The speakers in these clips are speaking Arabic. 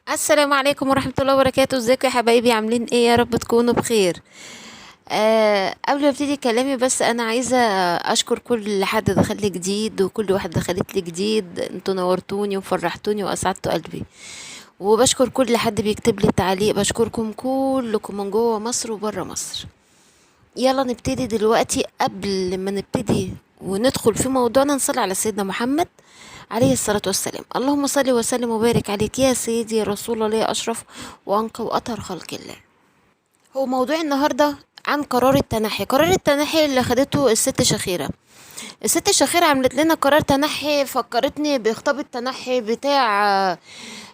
السلام عليكم ورحمة الله وبركاته. ازيكم يا حبايبي؟ عاملين ايه؟ يا رب تكونوا بخير. قبل ما ابتدي كلامي بس انا عايزة اشكر كل حد دخل لي جديد وكل واحد دخلت لي جديد. انتوا نورتوني وفرحتوني واسعدتوا قلبي، وبشكر كل حد بيكتب لي تعليق. بشكركم كلكم من جوه مصر وبره مصر. يلا نبتدي دلوقتي. قبل ما نبتدي وندخل في موضوعنا نصلي على سيدنا محمد عليه الصلاة والسلام. اللهم صل وسلم وبارك عليك يا سيدي يا رسول الله يا أشرف وأنقى وأطهر خلق الله. هو موضوع النهاردة عن قرار التنحي. قرار التنحي اللي خدته الست شخيرة. الست شخيرة عملت لنا قرار تنحي، فكرتني بخطاب التنحي بتاع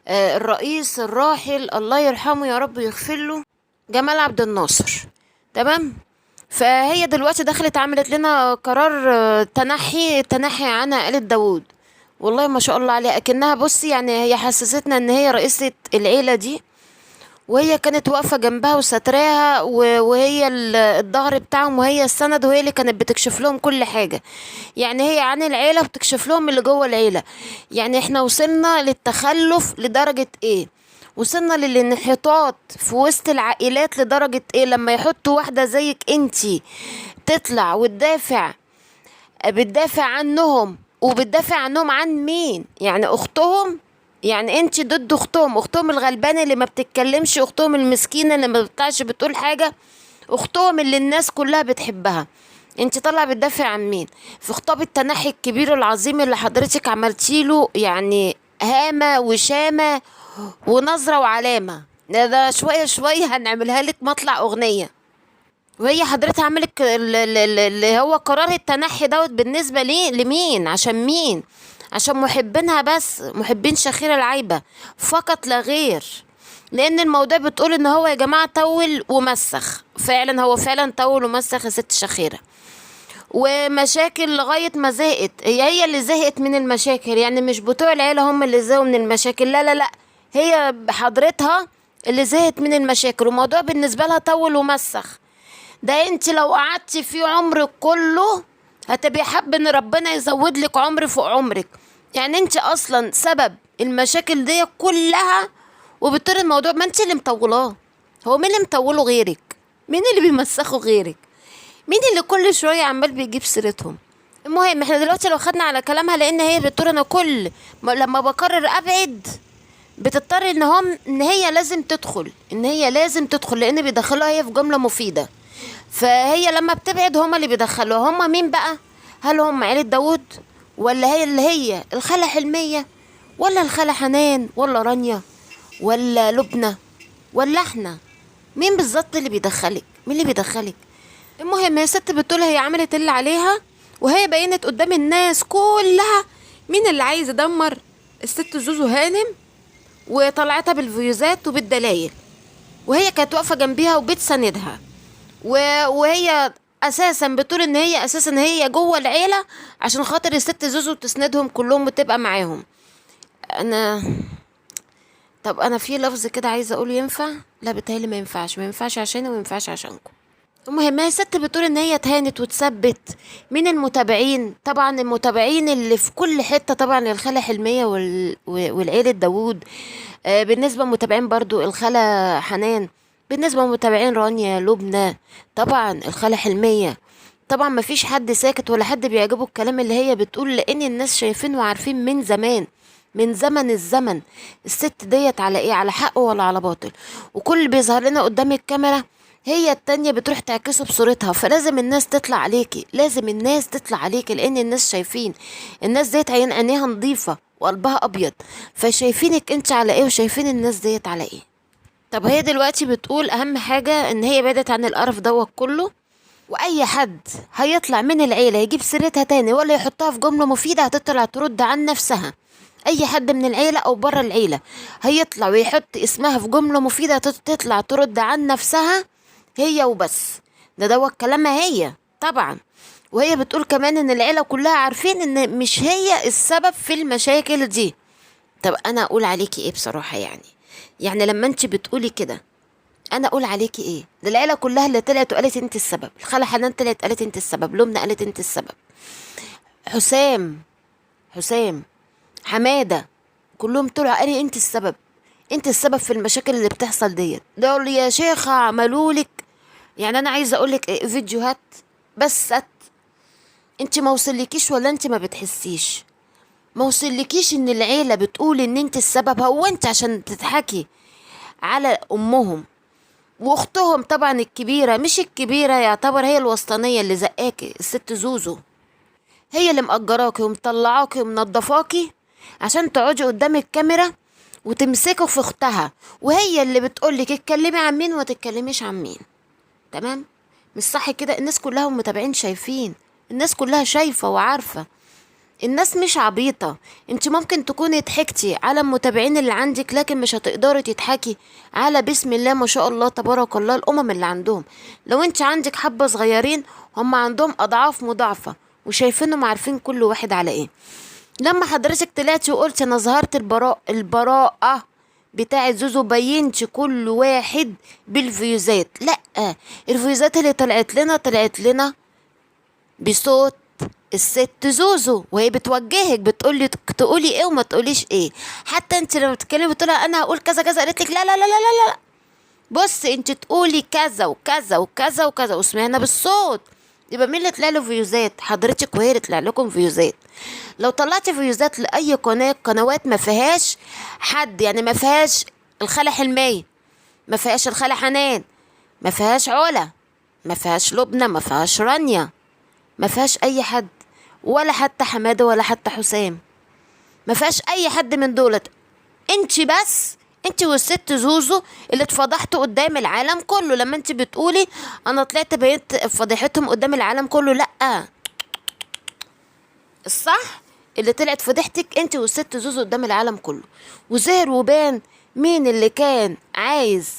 الرئيس الراحل الله يرحمه يا رب يغفر له، جمال عبد الناصر. تمام. فهي دلوقتي دخلت عملت لنا قرار تنحي عن عائلة داوود. والله ما شاء الله عليها، اكنها بصي يعني هي حسستنا ان هي رئيسة العيلة دي، وهي كانت واقفة جنبها وستراها وهي الظهر بتاعهم وهي السند، وهي اللي كانت بتكشف لهم كل حاجة. يعني هي عن العيلة بتكشف لهم اللي جوه العيلة. يعني احنا وصلنا للتخلف لدرجة ايه؟ وصلنا للانحطاط في وسط العائلات لدرجة ايه لما يحطوا واحدة زيك انتي تطلع وتدافع، بتدافع عنهم. وبتدافع عنهم عن مين؟ يعني اختهم. يعني انت ضد اختهم الغلبانه اللي ما بتتكلمش، اختهم المسكينه اللي ما بتطلعش بتقول حاجه، اختهم اللي الناس كلها بتحبها. انت طالعه بتدافع عن مين في خطاب التنحي الكبير العظيم اللي حضرتك عملتيله؟ يعني هامه وشامه ونظره وعلامه. ده شويه شويه هنعملها لك مطلع اغنيه. وهي حضرتها عملت اللي هو قرار التنحي دوت بالنسبة ليه لمين؟ عشان مين؟ عشان محبينها بس، محبين شخيرة العايبة فقط لا غير. لان الموضوع بتقول ان هو يا جماعة طول ومسخ. فعلا هو فعلا طول ومسخ يا ست شخيرة، ومشاكل لغاية ما زهقت. هي اللي زهقت من المشاكل، يعني مش بتوع العيلة هم اللي زهقوا من المشاكل، لا لا لا، هي حضرتها اللي زهقت من المشاكل. وموضوع بالنسبة لها طول ومسخ. ده انت لو قعدتي في عمرك كله هتبقي حابة ان ربنا يزود لك عمر فوق عمرك. يعني انت اصلا سبب المشاكل دي كلها، وبتطر الموضوع ما انت اللي مطولاه. هو مين اللي مطوله غيرك؟ مين اللي بيمسخه غيرك؟ مين اللي كل شوية عمال بيجيب سيرتهم؟ المهم احنا دلوقتي لو خدنا على كلامها، لان هي بتقول انا كل لما بقرر ابعد بتضطر ان هي لازم تدخل، لان بيدخلوها هي في جملة مفيدة. فهي لما بتبعد هما اللي بيدخلوها. هما مين بقى؟ هل هم عيلة داوود، ولا هي اللي هي الخالة حلمية، ولا الخالة حنان، ولا رانيا، ولا لبنى، ولا احنا؟ مين بالظبط اللي بيدخلك؟ مين اللي بيدخلك؟ المهم هي ست بتقول هي عملت اللي عليها، وهي بينت قدام الناس كلها مين اللي عايز يدمر الست زوزو هانم، وطلعتها بالفيوزات وبالدلايل. وهي كانت واقفة جنبيها وبتساندها. وهي اساسا بتقول ان هي اساسا هي جوه العيله عشان خاطر الست زوزو تسندهم كلهم وتبقى معاهم. انا طب انا في لفظ كده عايزه اقوله، ينفع؟ لا بتهيألي ما ينفعش، ما ينفعش عشاني وما ينفعش عشانكم. المهم هي ست بتقول ان هي اتهانت وتثبت من المتابعين. طبعا المتابعين اللي في كل حته، طبعا الخاله حلميه والعيله داوود. بالنسبه للمتابعين برضو الخاله حنان. بالنسبه للمتابعين رانيا، لبنى، طبعا الخاله حلميه. طبعا ما فيش حد ساكت ولا حد بيعجبه الكلام اللي هي بتقول، لان الناس شايفين وعارفين من زمان، من زمن الزمن الست ديت على ايه، على حق ولا على باطل. وكل اللي بيظهر لنا قدام الكاميرا هي التانية بتروح تعكسه بصورتها. فلازم الناس تطلع عليكي، لازم الناس تطلع عليكي، لان الناس شايفين. الناس ديت عينيها نظيفة وقلبها ابيض، فشايفينك انت على ايه وشايفين الناس ديت على ايه. طب هي دلوقتي بتقول اهم حاجة ان هي بعدت عن القرف دوت كله، واي حد هيطلع من العيلة يجيب سيرتها تاني ولا يحطها في جملة مفيدة هتطلع ترد عن نفسها. اي حد من العيلة او بره العيلة هيطلع ويحط اسمها في جملة مفيدة تطلع ترد عن نفسها هي وبس. دوت كلامها هي طبعا. وهي بتقول كمان ان العيلة كلها عارفين ان مش هي السبب في المشاكل دي. طب انا اقول عليكي ايه بصراحة؟ يعني لما انت بتقولي كده انا اقول عليكي ايه؟ ده العيله كلها اللي طلعت وقالت انت السبب. الخاله حنان طلعت قالت انت السبب، لمنى قالت انت السبب، حسام، حماده، كلهم طلعوا قالوا انت السبب. انت السبب في المشاكل اللي بتحصل ديت. دول يا شيخة عملولك، يعني انا عايزه اقولك فيديوهات بس انت ما وصلكيش ولا انت ما بتحسيش؟ ما وصلكيش ان العيله بتقول ان انت السبب؟ هو انت عشان تضحكي على امهم واختهم طبعا الكبيره، مش الكبيره يعتبر هي الوسطانيه اللي زقاكي، الست زوزو هي اللي مأجراكي ومطلعاكي ومنضفاكي عشان تقعدي قدام الكاميرا وتمسكوا في اختها، وهي اللي بتقولك اتكلمي عن مين وما تتكلميش عن مين. تمام؟ مش صح كده؟ الناس كلها ومتابعين شايفين، الناس كلها شايفة وعارفة، الناس مش عبيطة. انت ممكن تكوني ضحكتي على المتابعين اللي عندك، لكن مش هتقدري تضحكي على بسم الله ما شاء الله تبارك الله الامم اللي عندهم. لو انت عندك حبة صغيرين، هم عندهم اضعاف مضاعفة وشايفينهم عارفين كل واحد على ايه. لما حضرتك طلعتي وقلت انا ظهرت البراءة بتاعت زوزو، بينت كل واحد بالفيوزات. لا، الفيوزات اللي طلعت لنا بصوت الست زوزو، وهي بتوجهك بتقولي تقولي ايه وما تقوليش ايه. حتى انت لما بتتكلمي بتقولي انا هقول كذا كذا، قالت لك لا لا لا لا لا لا، بص انت تقولي كذا وكذا وكذا وكذا وسمعنا بالصوت. يبقى مين اللي طلع له فيوزات؟ حضرتك، وهي اللي طلع لكم فيوزات. لو طلعتي فيوزات لاي قنوات ما فيهاش حد، يعني ما فيهاش الخالة حلمية، ما فيهاش الخالة حنان، ما فيهاش علا، ما فيهاش لبنى، ما فيهاش رانيا، ما فيهاش اي حد، ولا حتى حماده ولا حتى حسام، ما فيهاش اي حد من دولت، انت بس، انت والست زوزو اللي اتفضحتوا قدام العالم كله. لما انت بتقولي انا طلعت بقيت فضيحتهم قدام العالم كله، لا، الصح اللي طلعت فضيحتك انت والست زوزو قدام العالم كله. وظهر وبان مين اللي كان عايز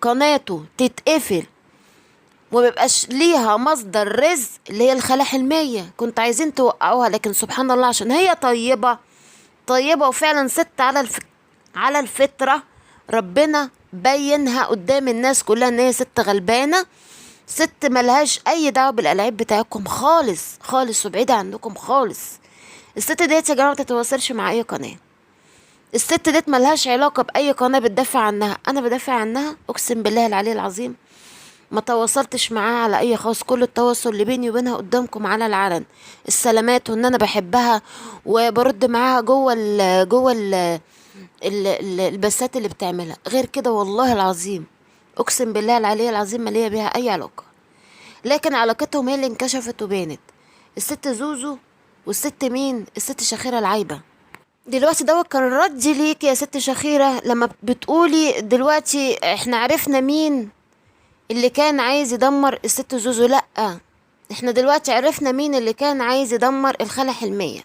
قناته تتقفل وميبقاش ليها مصدر رزق، اللي هي الخالة حلمية. كنت عايزين توقعوها، لكن سبحان الله عشان هي طيبة طيبة وفعلا ست على الفطرة، ربنا بينها قدام الناس كلها ان هي ست غلبانة، ست ملهاش اي دعوة بالالعاب بتاعكم خالص خالص، وبعيدة عنكم خالص. الست ديت يا جماعة متتواصلش مع اي قناة، الست ديت ملهاش علاقة باي قناة بتدافع عنها. انا بدافع عنها اقسم بالله العلي العظيم، ما تواصلتش معاها على اي خاص، كل التواصل اللي بيني وبينها قدامكم على العلن، السلامات، وان انا بحبها وبرد معاها جوه البثات اللي بتعملها. غير كده والله العظيم اقسم بالله العلي العظيم ما ليا بيها اي علاقه. لكن علاقتهم هي اللي انكشفت وبانت، الست زوزو والست مين، الست شخيره العايبه. دلوقتي دوت كان ردي ليك يا ست شخيره، لما بتقولي دلوقتي احنا عرفنا مين اللي كان عايز يدمر الست زوزو. لا، احنا دلوقتي عرفنا مين اللي كان عايز يدمر الخالة حلمية،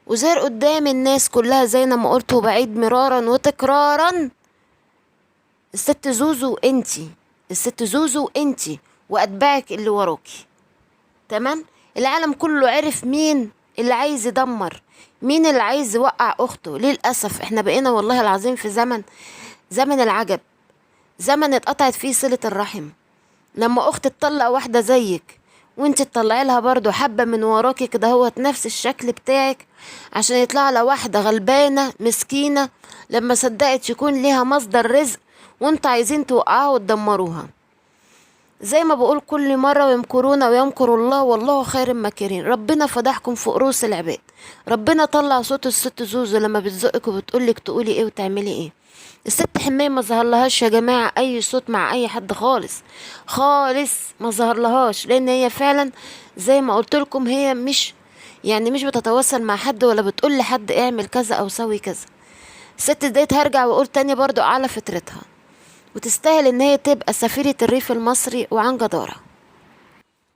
وزهر قدام الناس كلها زي ما قلت وبعيد مرارا وتكرارا، الست زوزو انتي، الست زوزو انتي واتباعك اللي وراكي. تمام؟ العالم كله عرف مين اللي عايز يدمر، مين اللي عايز يوقع اخته. للاسف احنا بقينا والله العظيم في زمن العجب، زمن اتقطعت فيه صلة الرحم. لما اخت تطلق واحدة زيك وانت تطلعي لها برضو حبة من وراكي كده هوت نفس الشكل بتاعك، عشان يطلع لها واحدة غلبانة مسكينة لما صدقت يكون ليها مصدر رزق، وانت عايزين توقعوها وتدمروها. زي ما بقول كل مرة، ويمكرون ويمكر الله والله خير الماكرين. ربنا فضحكم في رؤوس العباد. ربنا طلع صوت الست زوزو لما بتزقك وبتقولك تقولي ايه وتعملي ايه. الست حماية ما ظهرلهاش يا جماعة اي صوت مع اي حد خالص خالص، ما ظهرلهاش، لان هي فعلا زي ما قلت لكم هي مش بتتواصل مع حد ولا بتقول لحد اعمل كذا او سوي كذا. الست ديت هرجع واقول تاني برضو على فطرتها، وتستاهل ان هي تبقى سفيرة الريف المصري وعن جدارة.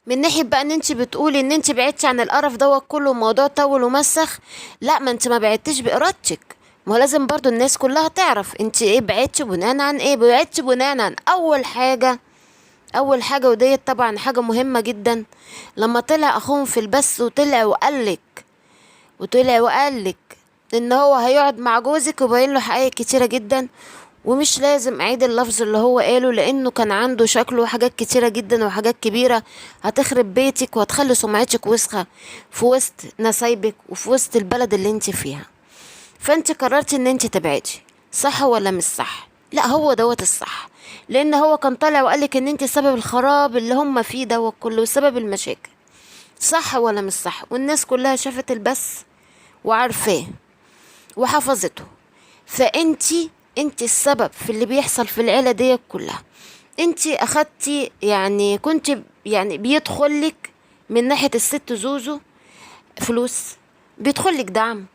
من ناحية بقى ان انت بتقولي ان انت بعدتي عن القرف دوت كله، الموضوع طول ومسخ. لا، ما انت ما بعدتيش بارادتك، ما هو لازم برضو الناس كلها تعرف انت ايه بعدتي بناء عن ايه. بعدتي بناء عن اول حاجة وديت طبعا حاجة مهمة جدا، لما طلع اخوهم في البث وطلع وقالك ان هو هيقعد مع جوزك وبين له حقائق كتيرة جدا. ومش لازم اعيد اللفظ اللي هو قاله، لانه كان عنده شكله حاجات كتيرة جدا وحاجات كبيرة هتخرب بيتك وهتخلي سمعتك وسخة في وسط نسايبك وفي وسط البلد اللي انت فيها. فانت قررتي ان انت تبعدي. صح ولا مش صح؟ لا، هو دوت الصح. لان هو كان طالع وقالك ان انت سبب الخراب اللي هم فيه دوت كله، سبب المشاكل. صح ولا مش صح؟ والناس كلها شافت البث وعارفاه وحفظته. فانتي السبب في اللي بيحصل في العيلة دي كلها. انتي اخدتي، يعني كنت، يعني بيدخلك من ناحية الست زوزو فلوس، بيدخلك دعم.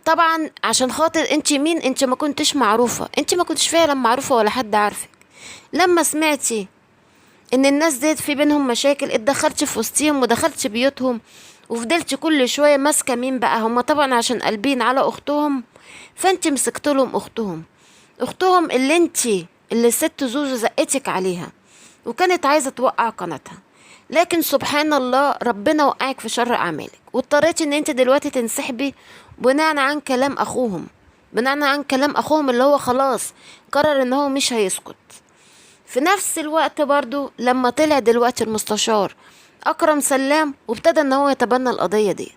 طبعا عشان خاطر انتي مين، انتي ما كنتش معروفة، انتي ما كنتش فعلا معروفة ولا حد عارفك. لما سمعتي ان الناس ديت في بينهم مشاكل، اتدخلتي في وسطهم ودخلتي بيوتهم، وفضلتي كل شويه ماسكه مين بقى؟ هما طبعا عشان قلبين على اختهم، فانت مسكت لهم اختهم اللي الست زوزو زقتك عليها، وكانت عايزه توقع قناتها. لكن سبحان الله، ربنا وقعك في شر اعمالك، واضطريتي ان انت دلوقتي تنسحبي بناء عن كلام اخوهم، بناء عن كلام اخوهم اللي هو خلاص قرر ان هو مش هيسكت. في نفس الوقت برضو لما طلع دلوقتي المستشار اكرم سلام، وابتدى ان هو يتبنى القضية ديت،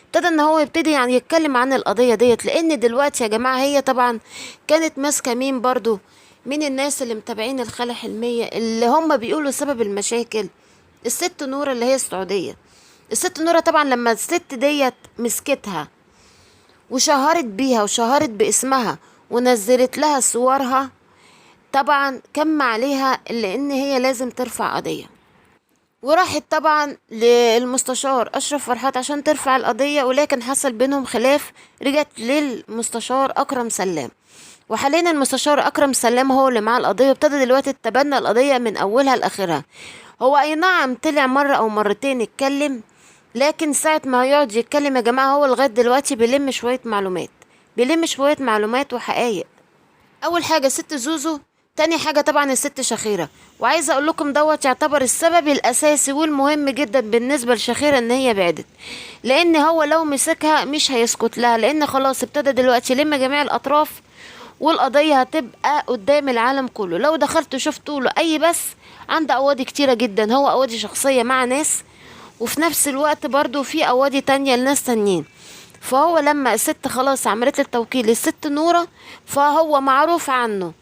ابتدى ان هو يبتدي يعني يتكلم عن القضية ديت. لان دلوقتي يا جماعة هي طبعا كانت ماسكة مين برضو من الناس اللي متابعين الخالة حلمية اللي هم بيقولوا سبب المشاكل؟ الست نورة اللي هي السعودية. الست نورة طبعا لما الست ديت مسكتها وشهرت بيها وشهرت باسمها ونزلت لها صورها، طبعا كم عليها لان هي لازم ترفع قضية. وراحت طبعا للمستشار اشرف فرحات عشان ترفع القضية، ولكن حصل بينهم خلاف، رجعت للمستشار اكرم سلام. وحاليا المستشار اكرم سلام هو اللي معاه القضية، وابتدى دلوقتي تتبنى القضية من اولها لاخرها. هو اي نعم طلع مرة او مرتين يتكلم، لكن ساعة ما هيقعد يتكلم يا جماعة هو لغاية دلوقتي بيلم شوية معلومات، بيلم شوية معلومات وحقائق. اول حاجه ست زوزو، تاني حاجه طبعا الست شخيره. وعايزه اقول لكم دوت يعتبر السبب الاساسي والمهم جدا بالنسبه لشخيره ان هي بعدت، لان هو لو مسكها مش هيسكت لها، لان خلاص ابتدى دلوقتي يلم جميع الاطراف، والقضيه هتبقى قدام العالم كله. لو دخلت شفتوا له اي بس عنده قواضي كتيره جدا، هو قواضي شخصيه مع ناس، وفي نفس الوقت برضو في قواضي تانية لناس تانيين. فهو لما الست خلاص عملت التوكيل للست نورة، فهو معروف عنه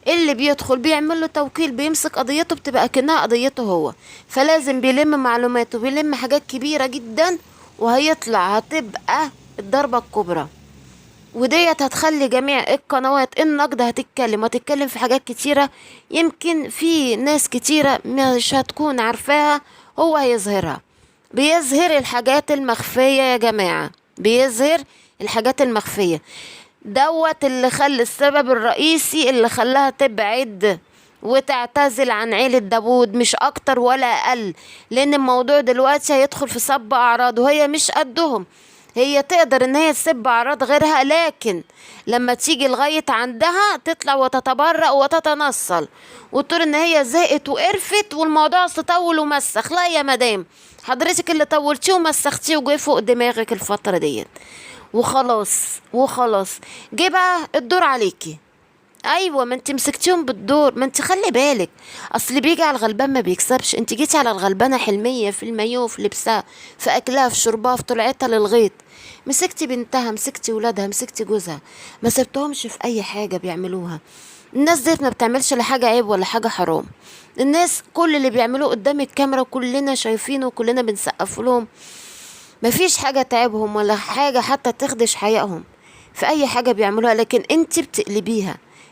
اللي بيدخل بيعمل له توكيل بيمسك قضيته بتبقى كأنها قضيته هو، فلازم بيلم معلوماته، بيلم حاجات كبيرة جدا، وهيطلع هتبقى الضربة الكبرى. وديت هتخلي جميع القنوات النقد هتتكلم في حاجات كتيرة، يمكن في ناس كتيرة مش هتكون عارفاها، هو هيظهرها. بيظهر الحاجات المخفية يا جماعة، بيظهر الحاجات المخفية. دوت اللي خلى السبب الرئيسي اللي خلاها تبعد وتعتزل عن عيلة داوود، مش اكتر ولا اقل. لان الموضوع دلوقتي هيدخل في سب اعراض، وهي مش قدهم. هي تقدر ان هي تسب اعراض غيرها، لكن لما تيجي لغاية عندها تطلع وتتبرأ وتتنصل وتقول ان هي زهقت وقرفت والموضوع تطول ومسخ. لا يا مدام، حضرتك اللي طولتيه ومسختيه وجاي فوق دماغك الفترة ديت، وخلاص جه بقى الدور عليكي. ايوه، ما انت مسكتيهم بالدور. ما انت خلي بالك، اصل اللي بيجي على الغلبان ما بيكسبش. انت جيتي على الغلبانه حلميه في المايو، في لبسها، في اكلها، في شربها، في طلعتها للغيط. مسكتي بنتها، مسكتي ولادها، مسكتي جوزها، ما سبتهمش في اي حاجه بيعملوها. الناس ديت ما بتعملش لا حاجه عيب ولا حاجه حرام. الناس كل اللي بيعملوه قدام الكاميرا كلنا شايفينه وكلنا بنسقف لهم، مفيش حاجه تعبهم ولا حاجه حتى تخدش حيائهم في اي حاجه بيعملوها. لكن انت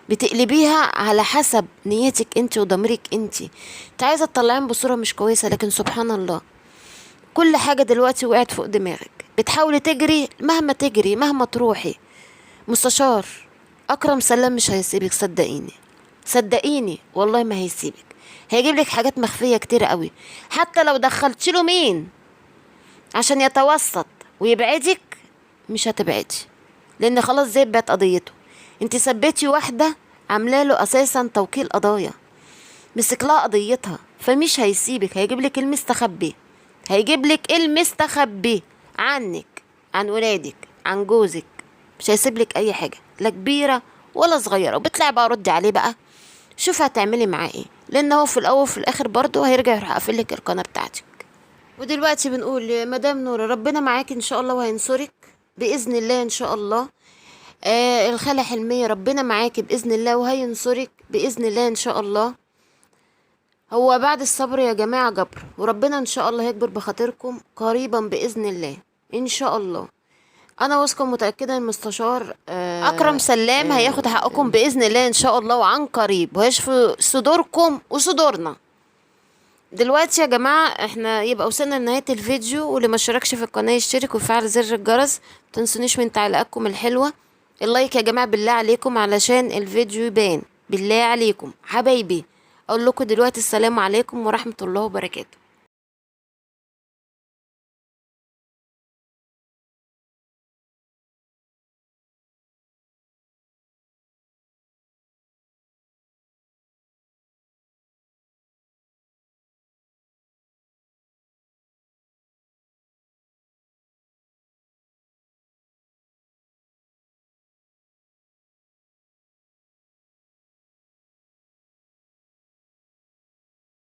بتقلبيها على حسب نيتك انت وضميرك انت عايزه تطلعين بصوره مش كويسه. لكن سبحان الله، كل حاجه دلوقتي وقعت فوق دماغك، بتحاولي تجري، مهما تجري مهما تروحي. مستشار اكرم سلام مش هيسيبك، صدقيني والله ما هيسيبك. هيجيب لك حاجات مخفيه كتير قوي، حتى لو دخلت له مين عشان يتوسط ويبعدك مش هتبعدي، لان خلاص زي بقت قضيته. انت سبيتي واحده عامله له اساسا توكيل قضايا، مسك لها قضيتها، فمش هيسيبك. هيجيب لك المستخبي عنك، عن ولادك، عن جوزك. مش هيسيب لك اي حاجه، لا كبيره ولا صغيره. وبتلاقي بقى ردي عليه بقى، شوف هتعملي معاه ايه، لان هو في الاول وفي الاخر برضه هيرجع يروح قافل لك القناه بتاعتك. ودلوقتي بنقول يا مدام نورة، ربنا معاك ان شاء الله وهينصرك باذن الله ان شاء الله. الخالة حلمية ربنا معاكي بإذن الله وهينصرك بإذن الله إن شاء الله. هو بعد الصبر يا جماعة جبر، وربنا إن شاء الله هيكبر بخاطركم قريبا بإذن الله إن شاء الله. أنا واثقة متأكدة إن المستشار أكرم سلام هياخد حقكم بإذن الله إن شاء الله وعن قريب، وهيشفي صدوركم وصدورنا. دلوقتي يا جماعة احنا يبقى وصلنا لنهاية الفيديو، واللي ما اشتركش في القناة يشترك ويفعل زر الجرس. متنسونيش من تعليقاتكم الحلوة، اللايك يا جماعة بالله عليكم علشان الفيديو يبان. بالله عليكم حبايبي، اقول لكم دلوقتي السلام عليكم ورحمة الله وبركاته.